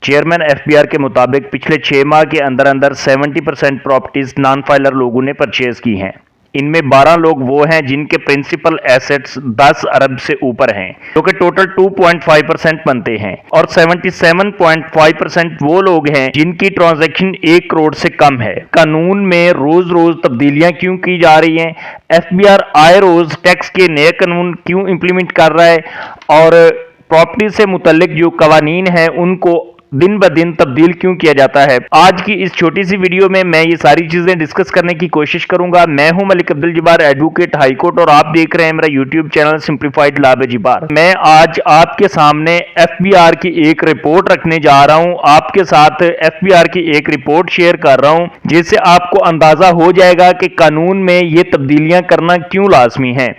Chairman F B are کے مطابق پچھلے 6 ماہ کے اندر 70% پراپرٹیز نان فائلر لوگوں نے پرچیز کی ہیں۔ ان میں 12 لوگ وہ ہیں جن کے پرنسپل ایسٹس 10 ارب سے اوپر ہیں، جو کہ ٹوٹل 2.5% بنتے ہیں، اور 77.5% وہ لوگ ہیں جن کی ٹرانزیکشن 1 کروڑ سے کم ہے۔ قانون میں روز روز تبدیلیاں کیوں کی جا رہی ہیں؟ ایف بی آر آئے روز ٹیکس کے نئے قانون کیوں امپلیمنٹ کر رہا ہے اور پراپرٹی سے متعلق جو قوانین ہیں ان کو دن بدن تبدیل کیوں کیا جاتا ہے؟ آج کی اس چھوٹی سی ویڈیو میں یہ ساری چیزیں ڈسکس کرنے کی کوشش کروں گا۔ میں ہوں ملک عبدالجبار، ایڈوکیٹ ہائی کورٹ، اور آپ دیکھ رہے ہیں میرا یوٹیوب چینل سمپلیفائڈ لا بجبار۔ میں آج آپ کے سامنے ایف بی آر کی ایک رپورٹ رکھنے جا رہا ہوں، آپ کے ساتھ ایف بی آر کی ایک رپورٹ شیئر کر رہا ہوں جس سے آپ کو اندازہ ہو جائے گا کہ قانون میں یہ تبدیلیاں کرنا کیوں لازمی ہیں۔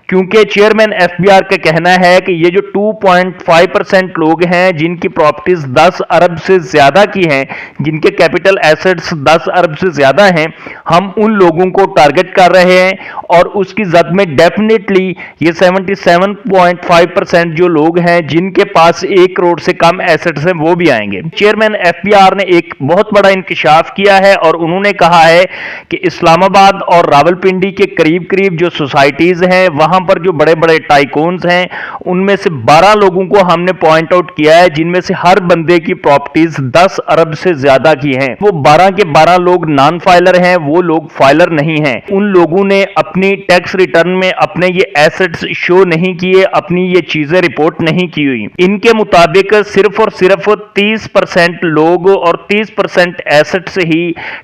کیونکہ چیئرمین ایف بی آر کا کہنا ہے کہ یہ جو 2.5% لوگ ہیں جن کی پراپرٹیز 10 ارب سے زیادہ کی ہیں، جن کے کیپٹل ایسٹس 10 ارب سے زیادہ ہیں، ہم ان لوگوں کو ٹارگٹ کر رہے ہیں، اور اس کی زد میں ڈیفینیٹلی یہ 77.5% جو لوگ ہیں جن کے پاس 1 کروڑ سے کم ایسٹس ہیں وہ بھی آئیں گے۔ چیئرمین ایف بی آر نے ایک بہت بڑا انکشاف کیا ہے اور انہوں نے کہا ہے کہ اسلام آباد اور راولپنڈی کے قریب جو سوسائٹیز ہیں وہاں پر جو بڑے بڑے ٹائکونز ہیں ان میں سے 12 لوگوں کو ہم نے پوائنٹ آؤٹ کیا ہے جن میں سے ہر بندے کی پراپرٹیز 10 ارب سے زیادہ کی ہیں۔ وہ 12 کے 12 لوگ نان فائلر ہیں، وہ لوگ فائلر نہیں ہیں۔ ان لوگوں نے اپنی ٹیکس ریٹرن میں اپنے یہ ایسٹس شو نہیں کیے، اپنی یہ چیزیں رپورٹ نہیں کی ہوئی۔ ان کے مطابق صرف اور صرف 30% لوگ اور 30% ایسٹس ہی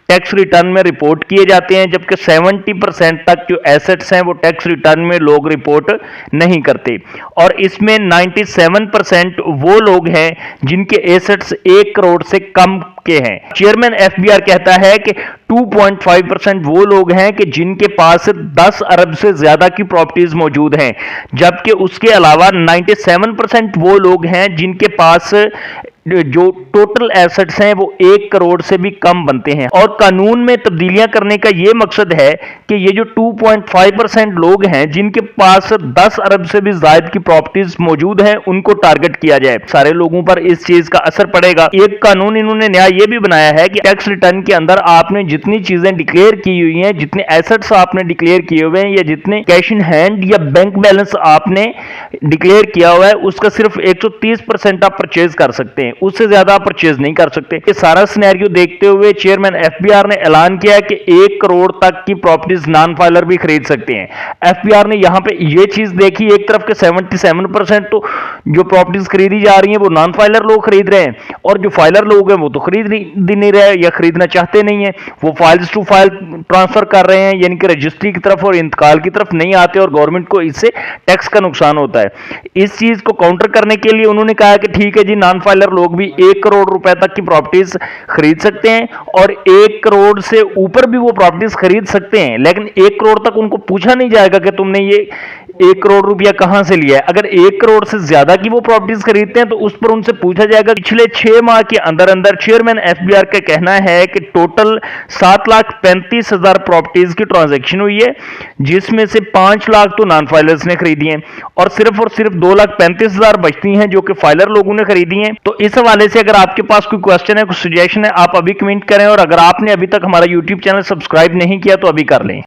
ٹیکس ریٹرن میں رپورٹ کیے جاتے ہیں، جبکہ 70% تک جو ایسٹس ہیں وہ ٹیکس ریٹرن میں لوگ رپورٹ نہیں کرتے، اور اس میں 97% وہ لوگ ہیں جن کے ایسٹس 1 کروڑ سے کم کے ہیں۔ چیئرمین ایف بی آر کہتا ہے کہ 2.5% وہ لوگ ہیں کہ جن کے پاس 10 ارب سے زیادہ کی پراپرٹیز موجود ہیں، جبکہ اس کے علاوہ 97% وہ لوگ ہیں جن کے پاس جو ٹوٹل ایسٹس ہیں وہ 1 کروڑ سے بھی کم بنتے ہیں۔ اور قانون میں تبدیلیاں کرنے کا یہ مقصد ہے کہ یہ جو 2.5% لوگ ہیں جن کے پاس 10 ارب سے بھی زائد کی پراپرٹیز موجود ہیں ان کو ٹارگٹ کیا جائے۔ سارے لوگوں پر اس چیز کا اثر پڑے گا۔ ایک قانون انہوں نے نیا یہ بھی بنایا ہے کہ ٹیکس ریٹرن کے اندر آپ نے جتنی چیزیں ڈکلیئر کی ہوئی ہیں، جتنے ایسٹس آپ نے ڈکلیئر کیے ہوئے ہیں، یا جتنے کیش ان ہینڈ یا بینک بیلنس آپ نے ڈکلیئر کیا ہوا ہے، اس کا صرف 130% آپ پرچیز کر سکتے ہیں، اس سے زیادہ آپ پرچیز نہیں کر سکتے۔ یہ سارا سینیریو دیکھتے ہوئے چیئرمین ایف بی آر نے اعلان کیا ہے کہ 1 کروڑ تک کی پراپرٹیز نان فائلر بھی خرید سکتے ہیں۔ ایف بی آر نے یہاں پہ یہ چیز دیکھی ایک طرف کہ 77% تو جو پراپرٹیز خریدی جا رہی ہیں وہ نان فائلر لوگ خرید رہے ہیں، اور جو فائلر لوگ ہیں وہ تو خرید نہیں رہے یا خریدنا چاہتے نہیں ہیں، وہ فائلز ٹو فائل ٹرانسفر کر رہے ہیں، یعنی کہ رجسٹری کی طرف اور انتقال کی طرف نہیں آتے، اور گورنمنٹ کو اس سے ٹیکس کا نقصان ہوتا ہے۔ اس چیز کو کاؤنٹر کرنے کے لیے انہوں نے کہا کہ ٹھیک ہے جی، نان فائلر لوگ بھی 1 کروڑ روپے تک کی پراپرٹیز خرید سکتے ہیں، اور 1 کروڑ سے اوپر بھی وہ پراپرٹیز خرید سکتے ہیں، لیکن 1 کروڑ تک ان کو پوچھا نہیں جائے گا کہ تم نے یہ 1 کروڑ روپیہ کہاں سے لیا ہے۔ اگر 1 کروڑ سے زیادہ کی وہ پراپرٹیز خریدتے ہیں تو اس پر ان سے پوچھا جائے گا۔ پچھلے 6 ماہ کے اندر چیئرمین ایف بی آر کا کہنا ہے کہ ٹوٹل 7,35,000 پراپرٹیز کی ٹرانزیکشن ہوئی ہے، جس میں سے 5 لاکھ تو نان فائلرز نے خریدی ہیں، اور صرف 2,35,000 بچتی ہیں جو کہ فائلر لوگوں نے خریدی ہیں۔ تو اس حوالے سے اگر آپ کے پاس کوئی کوسچن ہے، کوئی سجیشن ہے، آپ ابھی کمنٹ کریں، اور اگر آپ نے ابھی تک ہمارا یوٹیوب چینل سبسکرائب نہیں کیا تو ابھی کر لیں۔